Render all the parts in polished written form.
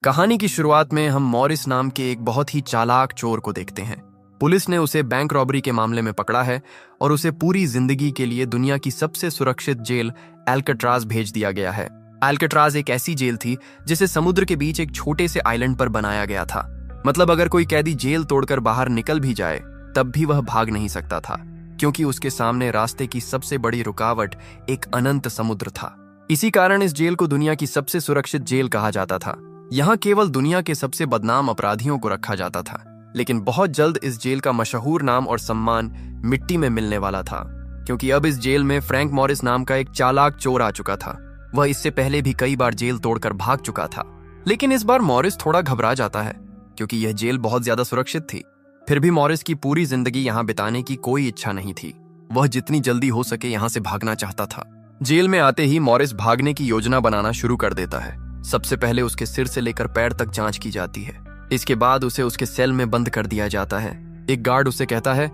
कहानी की शुरुआत में हम मॉरिस नाम के एक बहुत ही चालाक चोर को देखते हैं। पुलिस ने उसे बैंक रॉबरी के मामले में पकड़ा है और उसे पूरी जिंदगी के लिए दुनिया की सबसे सुरक्षित जेल एल्काट्राज भेज दिया गया है। एल्काट्राज एक ऐसी जेल थी जिसे समुद्र के बीच एक छोटे से आइलैंड पर बनाया गया था। मतलब अगर कोई कैदी जेल तोड़कर बाहर निकल भी जाए तब भी वह भाग नहीं सकता था, क्योंकि उसके सामने रास्ते की सबसे बड़ी रुकावट एक अनंत समुद्र था। इसी कारण इस जेल को दुनिया की सबसे सुरक्षित जेल कहा जाता था। यहाँ केवल दुनिया के सबसे बदनाम अपराधियों को रखा जाता था। लेकिन बहुत जल्द इस जेल का मशहूर नाम और सम्मान मिट्टी में मिलने वाला था, क्योंकि अब इस जेल में फ्रैंक मॉरिस नाम का एक चालाक चोर आ चुका था। वह इससे पहले भी कई बार जेल तोड़कर भाग चुका था, लेकिन इस बार मॉरिस थोड़ा घबरा जाता है, क्योंकि यह जेल बहुत ज्यादा सुरक्षित थी। फिर भी मॉरिस की पूरी जिंदगी यहाँ बिताने की कोई इच्छा नहीं थी। वह जितनी जल्दी हो सके यहाँ से भागना चाहता था। जेल में आते ही मॉरिस भागने की योजना बनाना शुरू कर देता है। सबसे पहले उसके सिर से लेकर पैर तक जांच की जाती है। इसके बाद उसे उसके सेल में बंद कर दिया जाता है। एक गार्ड उसे कहता है,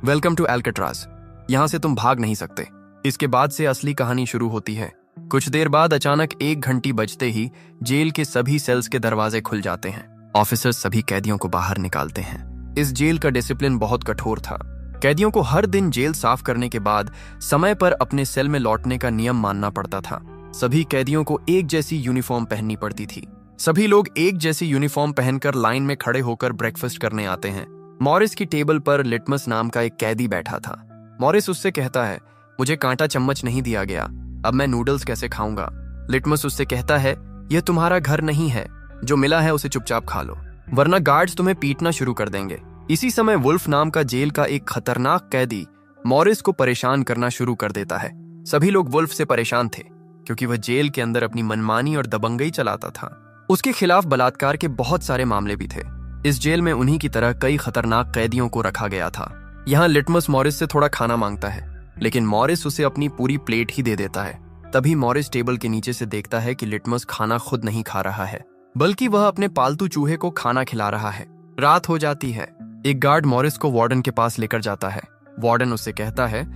वेलकम टू एल्काट्राज, यहाँ से तुम भाग नहीं सकते। इसके बाद से असली कहानी शुरू होती है। कुछ देर बाद अचानक 1 घंटी बजते ही जेल के सभी सेल्स के दरवाजे खुल जाते हैं। ऑफिसर्स सभी कैदियों को बाहर निकालते हैं। इस जेल का डिसिप्लिन बहुत कठोर था। कैदियों को हर दिन जेल साफ करने के बाद समय पर अपने सेल में लौटने का नियम मानना पड़ता था। सभी कैदियों को एक जैसी यूनिफॉर्म पहननी पड़ती थी। सभी लोग एक जैसी यूनिफॉर्म पहनकर लाइन में खड़े होकर ब्रेकफास्ट करने आते हैं। मॉरिस की टेबल पर लिटमस नाम का एक कैदी बैठा था। मॉरिस उससे कहता है, मुझे कांटा चम्मच नहीं दिया गया, अब मैं नूडल्स कैसे खाऊंगा। लिटमस उससे कहता है, यह तुम्हारा घर नहीं है, जो मिला है उसे चुपचाप खा लो, वरना गार्ड्स तुम्हें पीटना शुरू कर देंगे। इसी समय वुल्फ नाम का जेल का एक खतरनाक कैदी मॉरिस को परेशान करना शुरू कर देता है। सभी लोग वुल्फ से परेशान थे, क्योंकि वह जेल के अंदर अपनी मनमानी और दबंगई चलाता था। उसके खिलाफ बलात्कार के बहुत सारे मामले भी थे। इस जेल में उन्हीं की तरह कई खतरनाक कैदियों को रखा गया था। यहाँ लिटमस मॉरिस से थोड़ा खाना मांगता है, लेकिन मॉरिस उसे अपनी पूरी प्लेट ही दे देता है। तभी मॉरिस टेबल के नीचे से देखता है कि लिटमस खाना खुद नहीं खा रहा है, बल्कि वह अपने पालतू चूहे को खाना खिला रहा है। रात हो जाती है। एक गार्ड मॉरिस को वार्डन के पास लेकर जाता है। वार्डन उससे कहता है,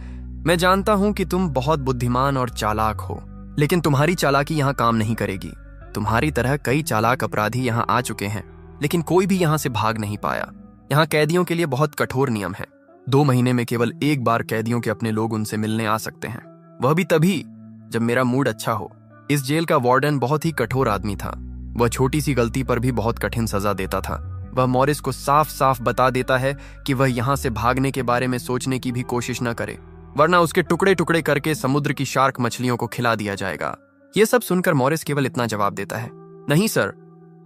मैं जानता हूं कि तुम बहुत बुद्धिमान और चालाक हो, लेकिन तुम्हारी चालाकी यहाँ काम नहीं करेगी। तुम्हारी तरह कई चालाक अपराधी यहाँ आ चुके हैं, लेकिन कोई भी यहाँ से भाग नहीं पाया। यहाँ कैदियों के लिए बहुत कठोर नियम है। 2 महीने में केवल एक बार कैदियों के अपने लोग उनसे मिलने आ सकते हैं, वह भी तभी जब मेरा मूड अच्छा हो। इस जेल का वार्डन बहुत ही कठोर आदमी था। वह छोटी सी गलती पर भी बहुत कठिन सजा देता था। वह मॉरिस को साफ साफ बता देता है कि वह यहाँ से भागने के बारे में सोचने की भी कोशिश न करे, वरना उसके टुकड़े टुकड़े करके समुद्र की शार्क मछलियों को खिला दिया जाएगा। यह सब सुनकर मॉरिस केवल इतना जवाब देता है, नहीं सर,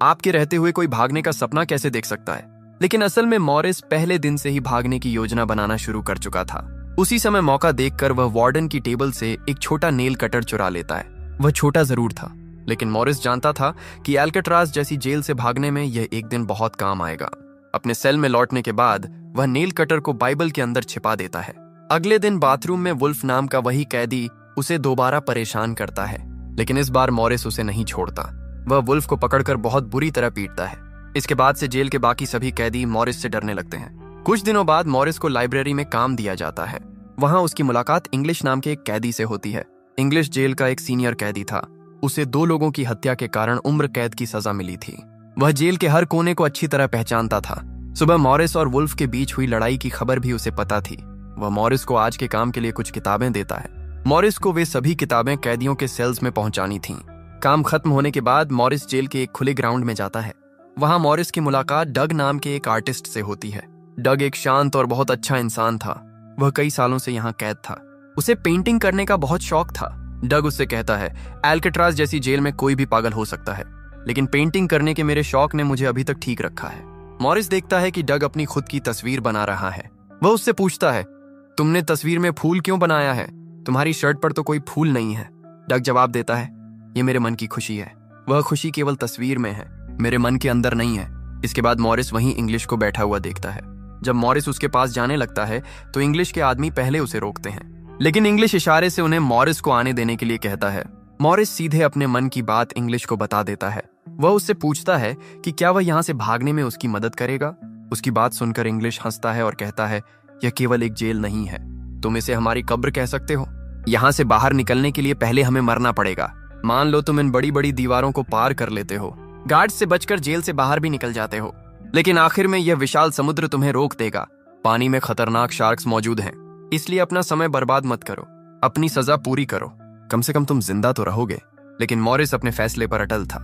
आपके रहते हुए कोई भागने का सपना कैसे देख सकता है। लेकिन असल में मॉरिस पहले दिन से ही भागने की योजना बनाना शुरू कर चुका था। उसी समय मौका देखकर वह वार्डन की टेबल से एक छोटा नेल कटर चुरा लेता है। वह छोटा जरूर था, लेकिन मॉरिस जानता था कि एल्काट्राज जैसी जेल से भागने में यह एक दिन बहुत काम आएगा। अपने सेल में लौटने के बाद वह नेल कटर को बाइबल के अंदर छिपा देता है। अगले दिन बाथरूम में वुल्फ नाम का वही कैदी उसे दोबारा परेशान करता है, लेकिन इस बार मॉरिस उसे नहीं छोड़ता। वह वुल्फ को पकड़कर बहुत बुरी तरह पीटता है। इसके बाद से जेल के बाकी सभी कैदी मॉरिस से डरने लगते हैं। कुछ दिनों बाद मॉरिस को लाइब्रेरी में काम दिया जाता है। वहां उसकी मुलाकात इंग्लिश नाम के एक कैदी से होती है। इंग्लिश जेल का एक सीनियर कैदी था। उसे 2 लोगों की हत्या के कारण उम्र कैद की सजा मिली थी। वह जेल के हर कोने को अच्छी तरह पहचानता था। सुबह मॉरिस और वुल्फ के बीच हुई लड़ाई की खबर भी उसे पता थी। वह मॉरिस को आज के काम के लिए कुछ किताबें देता है। मॉरिस को वे सभी किताबें कैदियों के सेल्स में पहुंचानी थीं। काम खत्म होने के बाद मॉरिस जेल के एक खुले ग्राउंड में जाता है। वहां मॉरिस की मुलाकात डग नाम के एक आर्टिस्ट से होती है। डग एक शांत और बहुत अच्छा इंसान था। वह कई सालों से यहाँ कैद था। उसे पेंटिंग करने का बहुत शौक था। डग उससे कहता है, एल्काट्राज जैसी जेल में कोई भी पागल हो सकता है, लेकिन पेंटिंग करने के मेरे शौक ने मुझे अभी तक ठीक रखा है। मॉरिस देखता है कि डग अपनी खुद की तस्वीर बना रहा है। वह उससे पूछता है, तुमने तस्वीर में फूल क्यों बनाया है? तुम्हारी शर्ट पर तो कोई फूल नहीं है। डग जवाब देता है, ये मेरे मन की खुशी है। वह खुशी केवल तस्वीर में है, मेरे मन के अंदर नहीं है। इसके बाद मॉरिस वहीं इंग्लिश को बैठा हुआ देखता है। जब मॉरिस उसके पास जाने लगता है तो इंग्लिश के आदमी पहले उसे रोकते हैं, लेकिन इंग्लिश इशारे से उन्हें मॉरिस को आने देने के लिए कहता है। मॉरिस सीधे अपने मन की बात इंग्लिश को बता देता है। वह उससे पूछता है कि क्या वह यहाँ से भागने में उसकी मदद करेगा। उसकी बात सुनकर इंग्लिश हंसता है और कहता है, यह केवल एक जेल नहीं है, तुम इसे हमारी कब्र कह सकते हो। यहाँ से बाहर निकलने के लिए पहले हमें मरना पड़ेगा। मान लो तुम इन बड़ी बड़ी दीवारों को पार कर लेते हो, गार्ड से बचकर जेल से बाहर भी निकल जाते हो, लेकिन आखिर में यह विशाल समुद्र तुम्हें रोक देगा। पानी में खतरनाक शार्क्स मौजूद हैं, इसलिए अपना समय बर्बाद मत करो, अपनी सजा पूरी करो, कम से कम तुम जिंदा तो रहोगे। लेकिन मॉरिस अपने फैसले पर अटल था।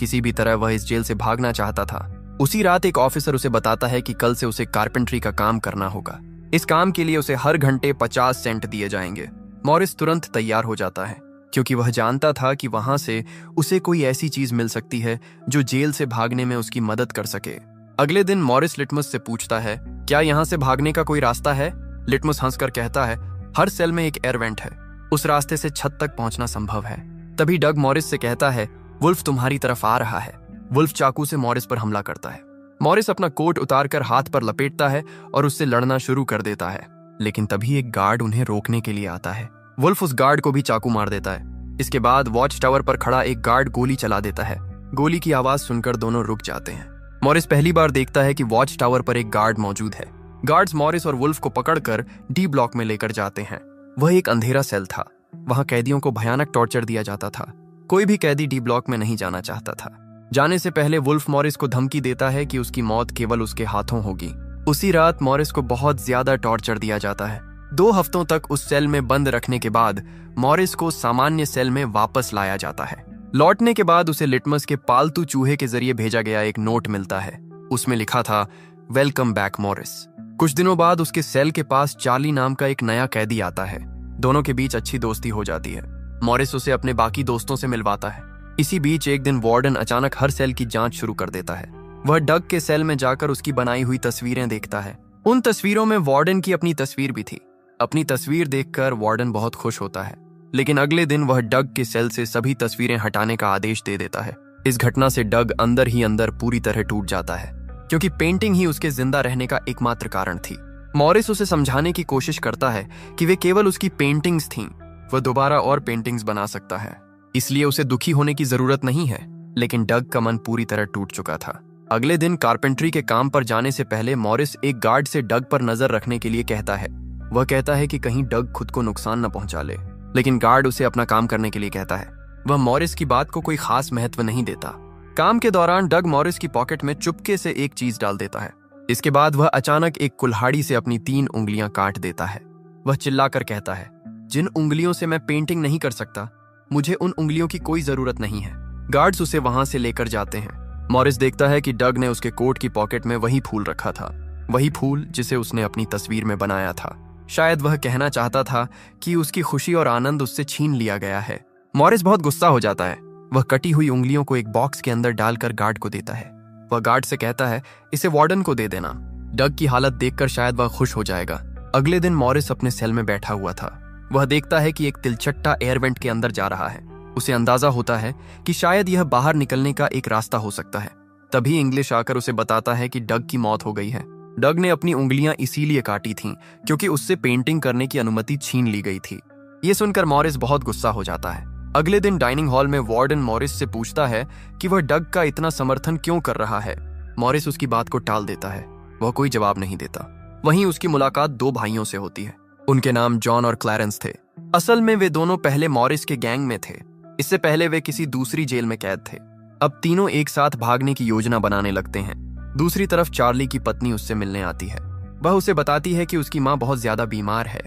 किसी भी तरह वह इस जेल से भागना चाहता था। उसी रात एक ऑफिसर उसे बताता है कि कल से उसे कारपेंट्री का काम करना होगा। इस काम के लिए उसे हर घंटे 50 सेंट दिए जाएंगे। मॉरिस तुरंत तैयार हो जाता है, क्योंकि वह जानता था कि वहां से उसे कोई ऐसी चीज मिल सकती है जो जेल से भागने में उसकी मदद कर सके। अगले दिन मॉरिस लिटमस से पूछता है, क्या यहाँ से भागने का कोई रास्ता है? लिटमस हंसकर कहता है, हर सेल में एक एयर वेंट है, उस रास्ते से छत तक पहुंचना संभव है। तभी डग मॉरिस से कहता है, वुल्फ तुम्हारी तरफ आ रहा है। वुल्फ चाकू से मॉरिस पर हमला करता है। मॉरिस अपना कोट उतारकर हाथ पर लपेटता है और उससे लड़ना शुरू कर देता है, लेकिन तभी एक गार्ड उन्हें रोकने के लिए आता है। वुल्फ उस गार्ड को भी चाकू मार देता है। इसके बाद वॉच टावर पर खड़ा एक गार्ड गोली चला देता है। गोली की आवाज सुनकर दोनों रुक जाते हैं। मॉरिस पहली बार देखता है कि वॉच टावर पर एक गार्ड मौजूद है। गार्ड्स मॉरिस और वुल्फ को पकड़कर डी ब्लॉक में लेकर जाते हैं। वह एक अंधेरा सेल था। वहां कैदियों को भयानक टॉर्चर दिया जाता था। कोई भी कैदी डी ब्लॉक में नहीं जाना चाहता था। जाने से पहले वुल्फ मॉरिस को धमकी देता है कि उसकी मौत केवल उसके हाथों होगी। उसी रात मॉरिस को बहुत ज्यादा टॉर्चर दिया जाता है। 2 हफ्तों तक उस सेल में बंद रखने के बाद मॉरिस को सामान्य सेल में वापस लाया जाता है। लौटने के बाद उसे लिटमस के पालतू चूहे के जरिए भेजा गया एक नोट मिलता है। उसमें लिखा था, वेलकम बैक मॉरिस। कुछ दिनों बाद उसके सेल के पास चार्ली नाम का एक नया कैदी आता है। दोनों के बीच अच्छी दोस्ती हो जाती है। मॉरिस उसे अपने बाकी दोस्तों से मिलवाता है। इसी बीच एक दिन वार्डन अचानक हर सेल की जांच शुरू कर देता है। वह डग के सेल में जाकर उसकी बनाई हुई तस्वीरें देखता है। उन तस्वीरों में वार्डन की अपनी तस्वीर भी थी। अपनी तस्वीर देखकर वार्डन बहुत खुश होता है, लेकिन अगले दिन वह डग के सेल से सभी तस्वीरें हटाने का आदेश दे देता है। इस घटना से डग अंदर ही अंदर पूरी तरह टूट जाता है, क्योंकि पेंटिंग ही उसके जिंदा रहने का एकमात्र कारण थी। मॉरिस उसे समझाने की कोशिश करता है कि वे केवल उसकी पेंटिंग्स थीं। वह दोबारा और पेंटिंग्स बना सकता है, इसलिए उसे दुखी होने की जरूरत नहीं है। लेकिन डग का मन पूरी तरह टूट चुका था। अगले दिन कारपेंट्री के काम पर जाने से पहले मॉरिस एक गार्ड से डग पर नजर रखने के लिए कहता है। वह कहता है कि कहीं डग खुद को नुकसान न पहुंचा ले, लेकिन गार्ड उसे अपना काम करने के लिए कहता है। वह मॉरिस की बात को कोई खास महत्व नहीं देता। काम के दौरान डग मॉरिस की पॉकेट में चुपके से एक चीज डाल देता है। इसके बाद वह अचानक एक कुल्हाड़ी से अपनी 3 उंगलियां काट देता है। वह चिल्लाकर कहता है, जिन उंगलियों से मैं पेंटिंग नहीं कर सकता, मुझे उन उंगलियों की कोई जरूरत नहीं है। गार्ड्स उसे वहां से लेकर जाते हैं। मॉरिस देखता है कि डग ने उसके कोट की पॉकेट में वही फूल रखा था, वही फूल जिसे उसने अपनी तस्वीर में बनाया था। शायद वह कहना चाहता था कि उसकी खुशी और आनंद उससे छीन लिया गया है। मॉरिस बहुत गुस्सा हो जाता है। वह कटी हुई उंगलियों को एक बॉक्स के अंदर डालकर गार्ड को देता है। वह गार्ड से कहता है, इसे वार्डन को दे देना। डग की हालत देखकर शायद वह खुश हो जाएगा। अगले दिन मॉरिस अपने सेल में बैठा हुआ था। वह देखता है कि एक तिलचट्टा एयर वेंट के अंदर जा रहा है। उसे अंदाजा होता है कि शायद यह बाहर निकलने का एक रास्ता हो सकता है। तभी इंग्लिश आकर उसे बताता है कि डग की मौत हो गई है। डग ने अपनी उंगलियां इसीलिए काटी थीं क्योंकि उससे पेंटिंग करने की अनुमति छीन ली गई थी। ये सुनकर मॉरिस बहुत गुस्सा हो जाता है। अगले दिन डाइनिंग हॉल में वार्डन मॉरिस से पूछता है कि वह डग का इतना समर्थन क्यों कर रहा है। मॉरिस उसकी बात को टाल देता है। वह कोई जवाब नहीं देता। वहीं उसकी मुलाकात 2 भाइयों से होती है। उनके नाम जॉन और क्लैरेंस थे। असल में वे दोनों पहले मॉरिस के गैंग में थे। इससे पहले वे किसी दूसरी जेल में कैद थे। अब तीनों एक साथ भागने की योजना बनाने लगते हैं। दूसरी तरफ चार्ली की पत्नी उससे मिलने आती है। वह उसे बताती है कि उसकी माँ बहुत ज्यादा बीमार है,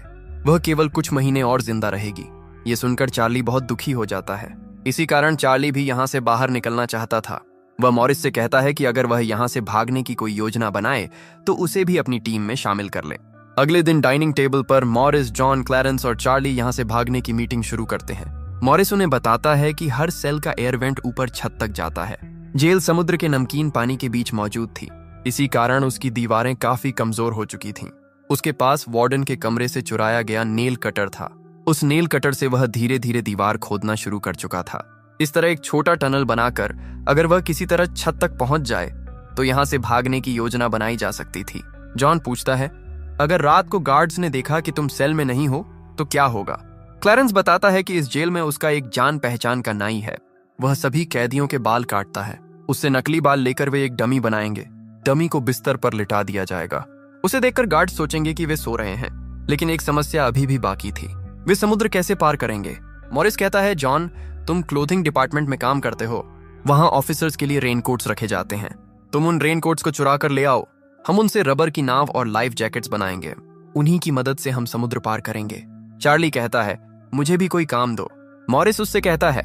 वह केवल कुछ महीने और जिंदा रहेगी। ये सुनकर चार्ली बहुत दुखी हो जाता है। इसी कारण चार्ली भी यहाँ से बाहर निकलना चाहता था। वह मॉरिस से कहता है कि अगर वह यहाँ से भागने की कोई योजना बनाए तो उसे भी अपनी टीम में शामिल कर ले। अगले दिन डाइनिंग टेबल पर मॉरिस, जॉन, क्लैरेंस और चार्ली यहाँ से भागने की मीटिंग शुरू करते हैं। मॉरिस उन्हें बताता है कि हर सेल का एयर वेंट ऊपर छत तक जाता है। जेल समुद्र के नमकीन पानी के बीच मौजूद थी। इसी कारण उसकी दीवारें काफी कमजोर हो चुकी थीं। उसके पास वार्डन के कमरे से चुराया गया नेल कटर था। उस नेल कटर से वह धीरे धीरे दीवार खोदना शुरू कर चुका था। इस तरह एक छोटा टनल बनाकर अगर वह किसी तरह छत तक पहुंच जाए तो यहाँ से भागने की योजना बनाई जा सकती थी। जॉन पूछता है, अगर रात को गार्ड्स ने देखा कि तुम सेल में नहीं हो तो क्या होगा? क्लैरेंस बताता है कि इस जेल में उसका एक जान पहचान का नाई है। वह सभी कैदियों के बाल काटता है। उससे नकली बाल लेकर वे एक डमी बनाएंगे। डमी को बिस्तर पर लिटा दिया जाएगा। उसे देखकर गार्ड सोचेंगे कि वे सो रहे हैं, लेकिन एक समस्या अभी भी बाकी थी। वे समुद्र कैसे पार करेंगे? मॉरिस कहता है, जॉन, तुम क्लोथिंग डिपार्टमेंट में काम करते हो। वहां ऑफिसर्स के लिए रेनकोट्स रखे जाते हैं। तुम उन रेनकोट्स को चुरा कर ले आओ, हम उनसे रबर की नाव और लाइफ जैकेट्स बनाएंगे। उन्हीं की मदद से हम समुद्र पार करेंगे। चार्ली कहता है, मुझे भी कोई काम दो। मॉरिस उससे कहता है,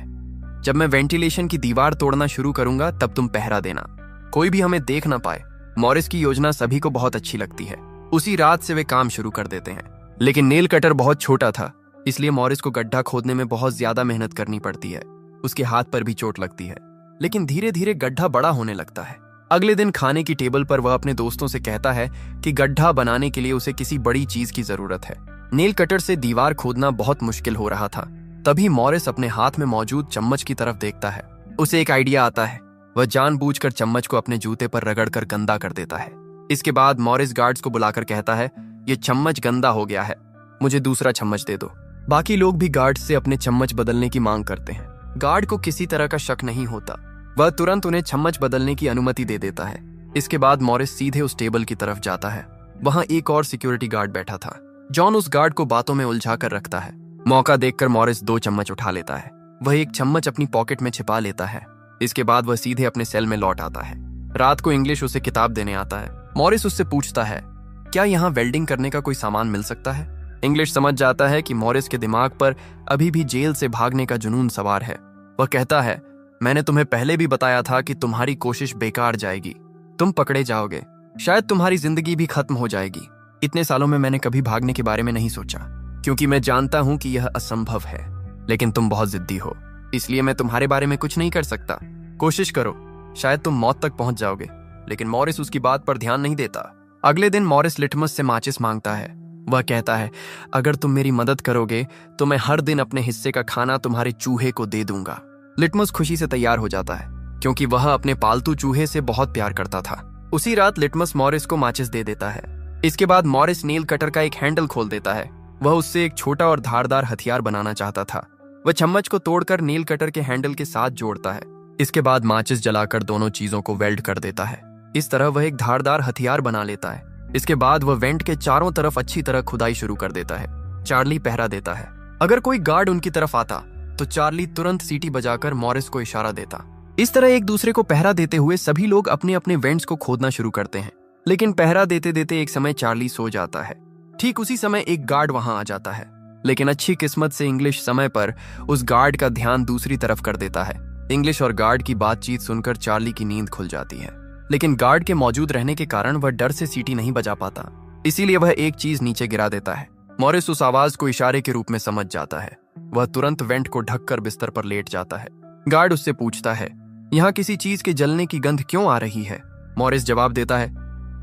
जब मैं वेंटिलेशन की दीवार तोड़ना शुरू करूंगा तब तुम पहरा देना, कोई भी हमें देख ना पाए। मॉरिस की योजना सभी को बहुत अच्छी लगती है। उसी रात से वे काम शुरू कर देते हैं। लेकिन नेल कटर बहुत छोटा था, इसलिए मॉरिस को गड्ढा खोदने में बहुत ज्यादा मेहनत करनी पड़ती है। उसके हाथ पर भी चोट लगती है, लेकिन धीरे धीरे गड्ढा बड़ा होने लगता है। अगले दिन खाने की टेबल पर वह अपने दोस्तों से कहता है कि गड्ढा बनाने के लिए उसे किसी बड़ी चीज की जरूरत है। नेल कटर से दीवार खोदना बहुत मुश्किल हो रहा था। तभी मॉरिस अपने हाथ में मौजूद चम्मच की तरफ देखता है। उसे एक आइडिया आता है। वह जानबूझकर चम्मच को अपने जूते पर रगड़कर गंदा कर देता है। इसके बाद मॉरिस गार्ड्स को बुलाकर कहता है, ये चम्मच गंदा हो गया है, मुझे दूसरा चम्मच दे दो। बाकी लोग भी गार्ड से अपने चम्मच बदलने की मांग करते हैं। गार्ड को किसी तरह का शक नहीं होता, वह तुरंत उन्हें चम्मच बदलने की अनुमति दे देता है। इसके बाद मॉरिस सीधे उस टेबल की तरफ जाता है। वहां एक और सिक्योरिटी गार्ड बैठा था। जॉन उस गार्ड को बातों में उलझा कर रखता है। मौका देखकर मॉरिस 2 चम्मच उठा लेता है। वह एक चम्मच अपनी पॉकेट में छिपा लेता है। इसके बाद वह सीधे अपने सेल में लौट आता है। रात को इंग्लिश उसे किताब देने आता है। मॉरिस उससे पूछता है, क्या यहाँ वेल्डिंग करने का कोई सामान मिल सकता है? इंग्लिश समझ जाता है कि मॉरिस के दिमाग पर अभी भी जेल से भागने का जुनून सवार है। वह कहता है, मैंने तुम्हें पहले भी बताया था कि तुम्हारी कोशिश बेकार जाएगी, तुम पकड़े जाओगे, शायद तुम्हारी जिंदगी भी खत्म हो जाएगी। इतने सालों में मैंने कभी भागने के बारे में नहीं सोचा, क्योंकि मैं जानता हूं कि यह असंभव है। लेकिन तुम बहुत जिद्दी हो, इसलिए मैं तुम्हारे बारे में कुछ नहीं कर सकता। कोशिश करो, शायद तुम मौत तक पहुंच जाओगे। लेकिन मॉरिस उसकी बात पर ध्यान नहीं देता। अगले दिन मॉरिस लिटमस से माचिस मांगता है। वह कहता है, अगर तुम मेरी मदद करोगे तो मैं हर दिन अपने हिस्से का खाना तुम्हारे चूहे को दे दूंगा। लिटमस खुशी से तैयार हो जाता है, क्योंकि वह अपने पालतू चूहे से बहुत प्यार करता था। उसी रात लिटमस मॉरिस को माचिस दे देता है। इसके बाद मॉरिस नेल कटर का एक हैंडल खोल देता है। वह उससे एक छोटा और धारदार हथियार बनाना चाहता था। वह चम्मच को तोड़कर नेल कटर के हैंडल के साथ जोड़ता है। इसके बाद माचिस जलाकर दोनों चीजों को वेल्ड कर देता है। इस तरह वह एक धारदार हथियार बना लेता है। इसके बाद वह वेंट के चारों तरफ अच्छी तरह खुदाई शुरू कर देता है। चार्ली पहरा देता है। अगर कोई गार्ड उनकी तरफ आता तो चार्ली तुरंत सीटी बजाकर मॉरिस को इशारा देता। इस तरह एक दूसरे को पहरा देते हुए सभी लोग अपने अपने वेंट्स को खोदना शुरू करते हैं। लेकिन पहरा देते देते एक समय चार्ली सो जाता है। ठीक उसी समय एक गार्ड वहां आ जाता है। लेकिन अच्छी किस्मत से इंग्लिश समय पर उस गार्ड का ध्यान दूसरी तरफ कर देता है। इंग्लिश और गार्ड की बातचीत सुनकर चार्ली की नींद खुल जाती है। लेकिन गार्ड के मौजूद रहने के कारण वह डर से सीटी नहीं बजा पाता, इसीलिए वह एक चीज नीचे गिरा देता है। मॉरिस उस आवाज को इशारे के रूप में समझ जाता है। वह तुरंत वेंट को ढककर बिस्तर पर लेट जाता है। गार्ड उससे पूछता है, यहाँ किसी चीज के जलने की गंध क्यों आ रही है? मॉरिस जवाब देता है,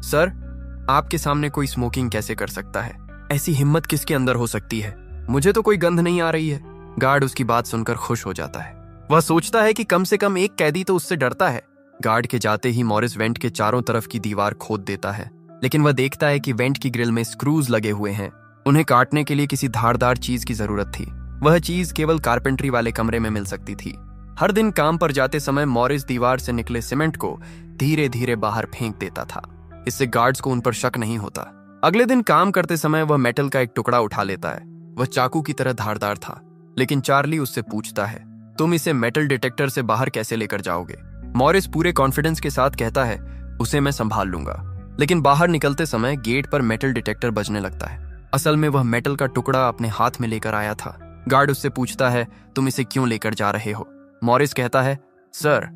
सर, आपके सामने कोई स्मोकिंग कैसे कर सकता है? ऐसी हिम्मत किसके अंदर हो सकती है? मुझे तो कोई गंध नहीं आ रही है। गार्ड उसकी बात सुनकर खुश हो जाता है। वह सोचता है कि कम से कम एक कैदी तो उससे डरता है। गार्ड के जाते ही मॉरिस वेंट के चारों तरफ की दीवार खोद देता है। लेकिन वह देखता है कि वेंट की ग्रिल में स्क्रूज लगे हुए हैं। उन्हें काटने के लिए किसी धारदार चीज की जरूरत थी। वह चीज केवल कारपेंट्री वाले कमरे में मिल सकती थी। हर दिन काम पर जाते समय मॉरिस दीवार से निकले सीमेंट को धीरे धीरे बाहर फेंक देता था। इससे गार्ड्स को उन पर शक नहीं होता। अगले दिन काम करते समय वह मेटल का एक टुकड़ा उठा लेता है। वह चाकू की तरह धारदार था। लेकिन चार्ली उससे पूछता है, तुम इसे मेटल डिटेक्टर से बाहर कैसे लेकर जाओगे? मॉरिस पूरे कॉन्फिडेंस के साथ कहता है, उसे मैं संभाल लूंगा। लेकिन बाहर निकलते समय गेट पर मेटल डिटेक्टर बजने लगता है। असल में वह मेटल का टुकड़ा अपने हाथ में लेकर आया था। गार्ड उससे पूछता है, तुम इसे क्यों लेकर जा रहे हो? मॉरिस कहता है, सर,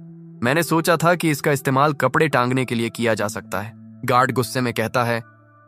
मैंने सोचा था कि इसका इस्तेमाल कपड़े टांगने के लिए किया जा सकता है। गार्ड गुस्से में कहता है,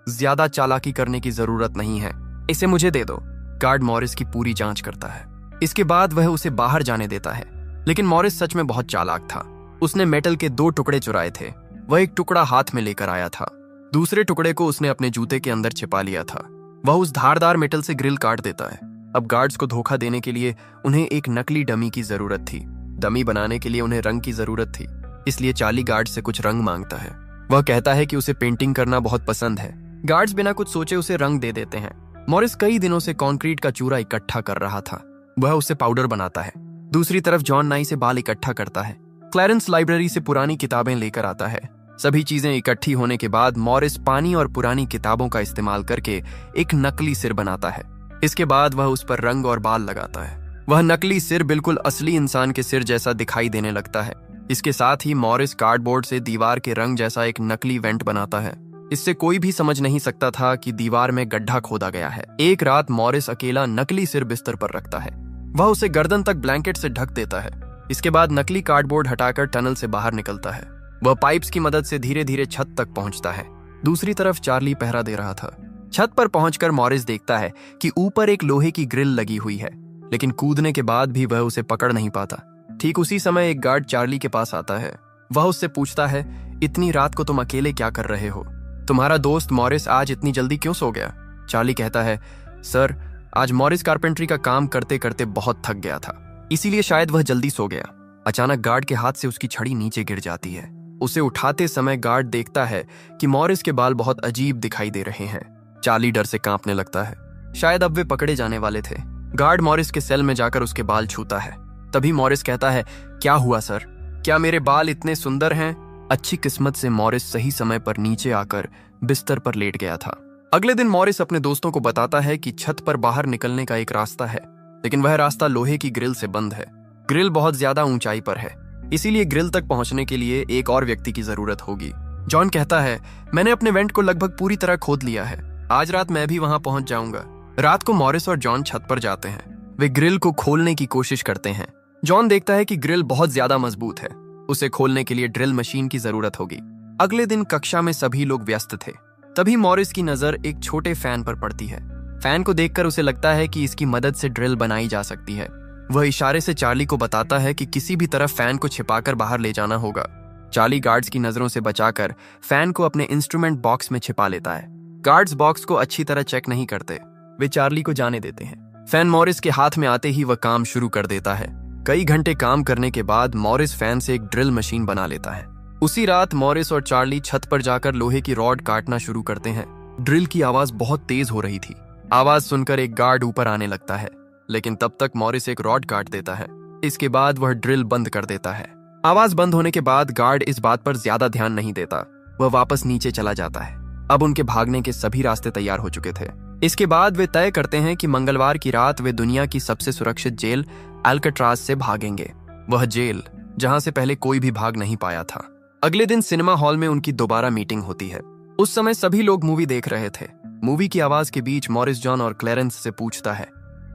ज्यादा चालाकी करने की जरूरत नहीं है, इसे मुझे दे दो। गार्ड मॉरिस की पूरी जांच करता है। इसके बाद वह उसे बाहर जाने देता है। लेकिन मॉरिस सच में बहुत चालाक था। उसने मेटल के 2 टुकड़े चुराए थे। वह एक टुकड़ा हाथ में लेकर आया था। दूसरे टुकड़े को उसने अपने जूते के अंदर छिपा लिया था। वह उस धारदार मेटल से ग्रिल काट देता है। अब गार्ड्स को धोखा देने के लिए उन्हें एक नकली डमी की जरूरत थी। डमी बनाने के लिए उन्हें रंग की जरूरत थी, इसलिए चार्ली गार्ड से कुछ रंग मांगता है। वह कहता है कि उसे पेंटिंग करना बहुत पसंद है। गार्ड्स बिना कुछ सोचे उसे रंग दे देते हैं। मॉरिस कई दिनों से कंक्रीट का चूरा इकट्ठा कर रहा था। वह उसे पाउडर बनाता है। दूसरी तरफ जॉन नाई से बाल इकट्ठा करता है। क्लैरेंस लाइब्रेरी से पुरानी किताबें लेकर आता है। सभी चीजें इकट्ठी होने के बाद मॉरिस पानी और पुरानी किताबों का इस्तेमाल करके एक नकली सिर बनाता है। इसके बाद वह उस पर रंग और बाल लगाता है। वह नकली सिर बिल्कुल असली इंसान के सिर जैसा दिखाई देने लगता है। इसके साथ ही मॉरिस कार्डबोर्ड से दीवार के रंग जैसा एक नकली वेंट बनाता है। इससे कोई भी समझ नहीं सकता था कि दीवार में गड्ढा खोदा गया है। एक रात मॉरिस अकेला नकली सिर बिस्तर पर रखता है। वह उसे गर्दन तक ब्लैंकेट से ढक देता है। इसके बाद नकली कार्डबोर्ड हटाकर टनल से बाहर निकलता है। वह पाइप्स की मदद से धीरे धीरे छत तक पहुंचता है। दूसरी तरफ चार्ली पहरा दे रहा था। छत पर पहुंचकर मॉरिस देखता है कि ऊपर एक लोहे की ग्रिल लगी हुई है, लेकिन कूदने के बाद भी वह उसे पकड़ नहीं पाता। ठीक उसी समय एक गार्ड चार्ली के पास आता है। वह उससे पूछता है, इतनी रात को तुम अकेले क्या कर रहे हो? तुम्हारा दोस्त मॉरिस आज इतनी जल्दी क्यों सो गया? चार्ली कहता है, सर, आज मॉरिस कारपेंट्री का काम करते करते बहुत थक गया था, इसीलिए शायद वह जल्दी सो गया। अचानक गार्ड के हाथ से उसकी छड़ी नीचे गिर जाती है। उसे उठाते समय गार्ड देखता है कि मॉरिस के बाल बहुत अजीब दिखाई दे रहे हैं। चार्ली डर से कांपने लगता है। शायद अब वे पकड़े जाने वाले थे। गार्ड मॉरिस के सेल में जाकर उसके बाल छूता है। तभी मॉरिस कहता है, क्या हुआ सर? क्या मेरे बाल इतने सुंदर हैं? अच्छी किस्मत से मॉरिस सही समय पर नीचे आकर बिस्तर पर लेट गया था। अगले दिन मॉरिस अपने दोस्तों को बताता है कि छत पर बाहर निकलने का एक रास्ता है, लेकिन वह रास्ता लोहे की ग्रिल से बंद है। ग्रिल बहुत ज्यादा ऊंचाई पर है, इसीलिए ग्रिल तक पहुंचने के लिए एक और व्यक्ति की जरूरत होगी। जॉन कहता है, मैंने अपने वेंट को लगभग पूरी तरह खोद लिया है। आज रात मैं भी वहां पहुंच जाऊंगा। रात को मॉरिस और जॉन छत पर जाते हैं। वे ग्रिल को खोलने की कोशिश करते हैं। जॉन देखता है कि ग्रिल बहुत ज्यादा मजबूत है। उसे खोलने के लिए ड्रिल मशीन की जरूरत होगी। अगले दिन कक्षा में सभी लोग व्यस्त थे। तभी मॉरिस की नजर एक छोटे फैन पर पड़ती है। फैन को देखकर उसे लगता है कि इसकी मदद से ड्रिल बनाई जा सकती है। वह इशारे से चार्ली को बताता है कि किसी भी तरह फैन को छिपाकर बाहर ले जाना होगा। चार्ली गार्ड्स की नजरों से बचाकर फैन को अपने इंस्ट्रूमेंट बॉक्स में छिपा लेता है। गार्ड्स बॉक्स को अच्छी तरह चेक नहीं करते, वे चार्ली को जाने देते हैं। फैन मॉरिस के हाथ में आते ही वह काम शुरू कर देता है। कई घंटे काम करने के बाद मॉरिस फैन से एक ड्रिल मशीन बना लेता है। उसी रात मॉरिस और चार्ली छत पर जाकर लोहे की रॉड काटना शुरू करते हैं। ड्रिल की आवाज बहुत तेज हो रही थी। आवाज सुनकर एक गार्ड ऊपर आने लगता है, लेकिन तब तक मॉरिस एक रॉड काट देता है। इसके बाद वह ड्रिल बंद कर देता है। आवाज बंद होने के बाद गार्ड इस बात पर ज्यादा ध्यान नहीं देता। वह वापस नीचे चला जाता है। अब उनके भागने के सभी रास्ते तैयार हो चुके थे। इसके बाद वे तय करते हैं कि मंगलवार की रात वे दुनिया की सबसे सुरक्षित जेल एल्काट्राज से भागेंगे। वह जेल जहां से पहले कोई भी भाग नहीं पाया था। अगले दिन सिनेमा हॉल में उनकी दोबारा मीटिंग होती है। उस समय सभी लोग मूवी देख रहे थे। मूवी की आवाज के बीच मॉरिस जॉन और क्लेरेंस से पूछता है,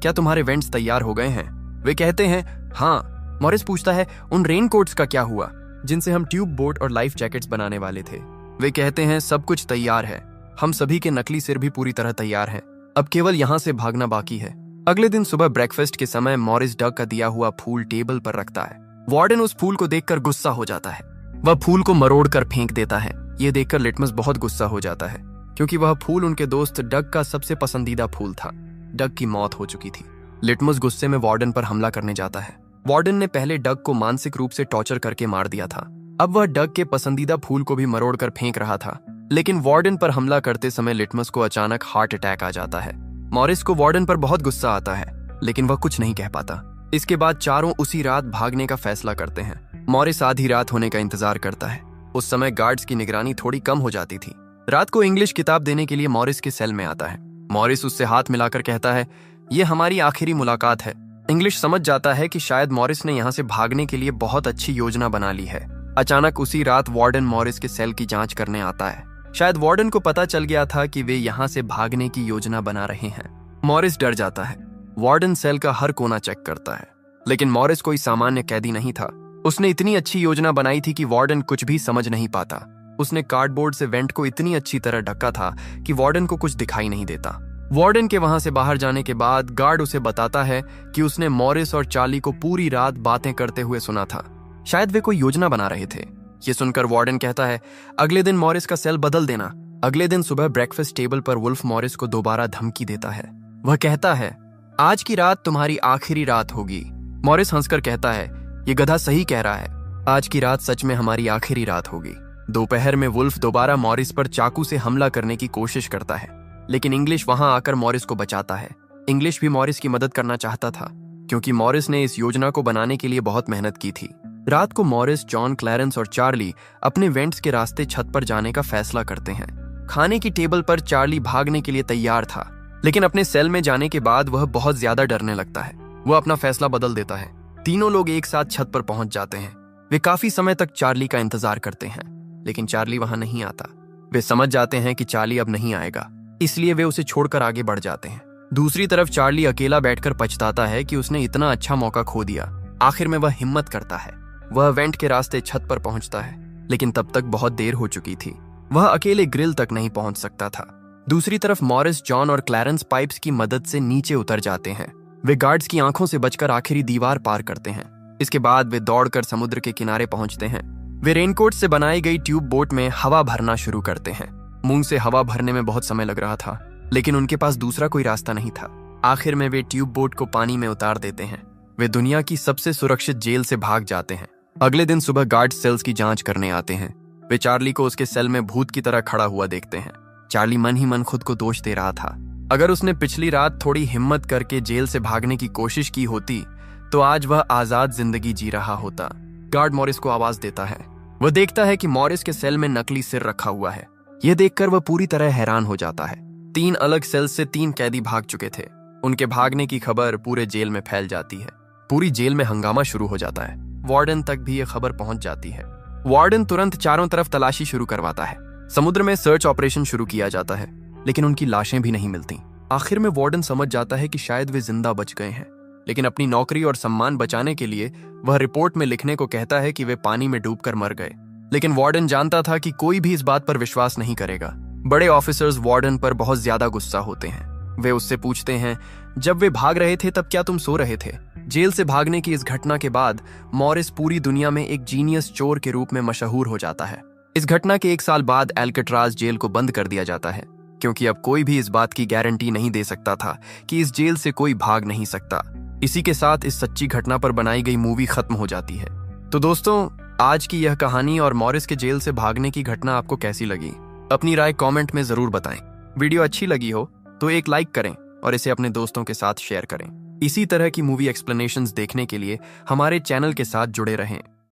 क्या तुम्हारे वेंट्स तैयार हो गए हैं? वे कहते हैं, हाँ। मॉरिस पूछता है, उन रेनकोट्स का क्या हुआ जिनसे हम ट्यूब बोट और लाइफ जैकेट्स बनाने वाले थे? वे कहते हैं, सब कुछ तैयार है। हम सभी के नकली सिर भी पूरी तरह तैयार हैं। अब केवल यहाँ से भागना बाकी है। अगले दिन सुबह ब्रेकफास्ट के समय मॉरिस डक का दिया हुआ फूल टेबल पर रखता है। वार्डन उस फूल को देखकर गुस्सा हो जाता है। वह फूल को मरोड़ कर फेंक देता है। ये देखकर लिटमस बहुत गुस्सा हो जाता है, क्योंकि वह फूल उनके दोस्त डक का सबसे पसंदीदा फूल था। डक की मौत हो चुकी थी। लिटमस गुस्से में वार्डन पर हमला करने जाता है। वार्डन ने पहले डक को मानसिक रूप से टॉर्चर करके मार दिया था। अब वह डक के पसंदीदा फूल को भी मरोड़ कर फेंक रहा था, लेकिन वार्डन पर हमला करते समय लिटमस को अचानक हार्ट अटैक आ जाता है। मॉरिस को वार्डन पर बहुत गुस्सा आता है, लेकिन वह कुछ नहीं कह पाता। इसके बाद चारों उसी रात भागने का फैसला करते हैं। मॉरिस आधी रात होने का इंतजार करता है। उस समय गार्ड्स की निगरानी थोड़ी कम हो जाती थी। रात को इंग्लिश किताब देने के लिए मॉरिस के सेल में आता है। मॉरिस उससे हाथ मिलाकर कहता है, ये हमारी आखिरी मुलाकात है। इंग्लिश समझ जाता है कि शायद मॉरिस ने यहाँ से भागने के लिए बहुत अच्छी योजना बना ली है। अचानक उसी रात वार्डन मॉरिस के सेल की जांच करने आता है। शायद वार्डन को पता चल गया था कि वे यहाँ से भागने की योजना बना रहे हैं। मॉरिस डर जाता है। वार्डन सेल का हर कोना चेक करता है, लेकिन मॉरिस कोई सामान्य कैदी नहीं था। उसने इतनी अच्छी योजना बनाई थी कि वार्डन कुछ भी समझ नहीं पाता। उसने कार्डबोर्ड से वेंट को इतनी अच्छी तरह ढका था कि वार्डन को कुछ दिखाई नहीं देता। वार्डन के वहां से बाहर जाने के बाद गार्ड उसे बताता है कि उसने मॉरिस और चार्ली को पूरी रात बातें करते हुए सुना था। शायद वे कोई योजना बना रहे थे। ये सुनकर वार्डन कहता है, अगले दिन मॉरिस का सेल बदल देना। अगले दिन सुबह ब्रेकफास्ट टेबल पर वुल्फ मॉरिस को दोबारा धमकी देता है। वह कहता है, आज की रात तुम्हारी आखिरी रात होगी। मॉरिस हंसकर कहता है, ये गधा सही कह रहा है। आज की रात सच में हमारी आखिरी रात होगी। दोपहर में वुल्फ दोबारा मॉरिस पर चाकू से हमला करने की कोशिश करता है, लेकिन इंग्लिश वहां आकर मॉरिस को बचाता है। इंग्लिश भी मॉरिस की मदद करना चाहता था, क्योंकि मॉरिस ने इस योजना को बनाने के लिए बहुत मेहनत की थी। रात को मॉरिस, जॉन, क्लैरेंस और चार्ली अपने वेंट्स के रास्ते छत पर जाने का फैसला करते हैं। खाने की टेबल पर चार्ली भागने के लिए तैयार था, लेकिन अपने सेल में जाने के बाद वह बहुत ज्यादा डरने लगता है। वह अपना फैसला बदल देता है। तीनों लोग एक साथ छत पर पहुंच जाते हैं। वे काफी समय तक चार्ली का इंतजार करते हैं, लेकिन चार्ली वहां नहीं आता। वे समझ जाते हैं कि चार्ली अब नहीं आएगा, इसलिए वे उसे छोड़कर आगे बढ़ जाते हैं। दूसरी तरफ चार्ली अकेला बैठकर पछताता है कि उसने इतना अच्छा मौका खो दिया। आखिर में वह हिम्मत करता है। वह वेंट के रास्ते छत पर पहुंचता है, लेकिन तब तक बहुत देर हो चुकी थी। वह अकेले ग्रिल तक नहीं पहुंच सकता था। दूसरी तरफ मॉरिस, जॉन और क्लैरेंस पाइप्स की मदद से नीचे उतर जाते हैं। वे गार्ड्स की आंखों से बचकर आखिरी दीवार पार करते हैं। इसके बाद वे दौड़कर समुद्र के किनारे पहुंचते हैं। वे रेनकोट से बनाई गई ट्यूब बोट में हवा भरना शुरू करते हैं। मुंह से हवा भरने में बहुत समय लग रहा था, लेकिन उनके पास दूसरा कोई रास्ता नहीं था। आखिर में वे ट्यूब बोट को पानी में उतार देते हैं। वे दुनिया की सबसे सुरक्षित जेल से भाग जाते हैं। अगले दिन सुबह गार्ड सेल्स की जांच करने आते हैं। वे चार्ली को उसके सेल में भूत की तरह खड़ा हुआ देखते हैं। चार्ली मन ही मन खुद को दोष दे रहा था। अगर उसने पिछली रात थोड़ी हिम्मत करके जेल से भागने की कोशिश की होती तो आज वह आजाद जिंदगी जी रहा होता। गार्ड मॉरिस को आवाज देता है। वह देखता है कि मॉरिस के सेल में नकली सिर रखा हुआ है। यह देखकर वह पूरी तरह हैरान हो जाता है। 3 अलग सेल से 3 कैदी भाग चुके थे। उनके भागने की खबर पूरे जेल में फैल जाती है। पूरी जेल में हंगामा शुरू हो जाता है। वार्डन तक भी यह खबर पहुंच जाती है। वार्डन तुरंत चारों तरफ तलाशी शुरू करवाता है। समुद्र में सर्च ऑपरेशन शुरू किया जाता है, लेकिन उनकी लाशें भी नहीं मिलती। आखिर में वार्डन समझ जाता है कि शायद वे जिंदा बच गए हैं, लेकिन अपनी नौकरी और सम्मान बचाने के लिए वह रिपोर्ट में लिखने को कहता है कि वे पानी में डूबकर मर गए। लेकिन वार्डन जानता था कि कोई भी इस बात पर विश्वास नहीं करेगा। बड़े ऑफिसर्स वार्डन पर बहुत ज्यादा गुस्सा होते हैं। वे उससे पूछते हैं, जब वे भाग रहे थे तब क्या तुम सो रहे थे? जेल से भागने की इस घटना के बाद मॉरिस पूरी दुनिया में एक जीनियस चोर के रूप में मशहूर हो जाता है। इस घटना के 1 साल बाद एल्कट्राज जेल को बंद कर दिया जाता है, क्योंकि अब कोई भी इस बात की गारंटी नहीं दे सकता था कि इस जेल से कोई भाग नहीं सकता। इसी के साथ इस सच्ची घटना पर बनाई गई मूवी खत्म हो जाती है। तो दोस्तों, आज की यह कहानी और मॉरिस के जेल से भागने की घटना आपको कैसी लगी? अपनी राय कमेंट में जरूर बताएं। वीडियो अच्छी लगी हो तो एक लाइक करें और इसे अपने दोस्तों के साथ शेयर करें। इसी तरह की मूवी एक्सप्लेनेशंस देखने के लिए हमारे चैनल के साथ जुड़े रहें।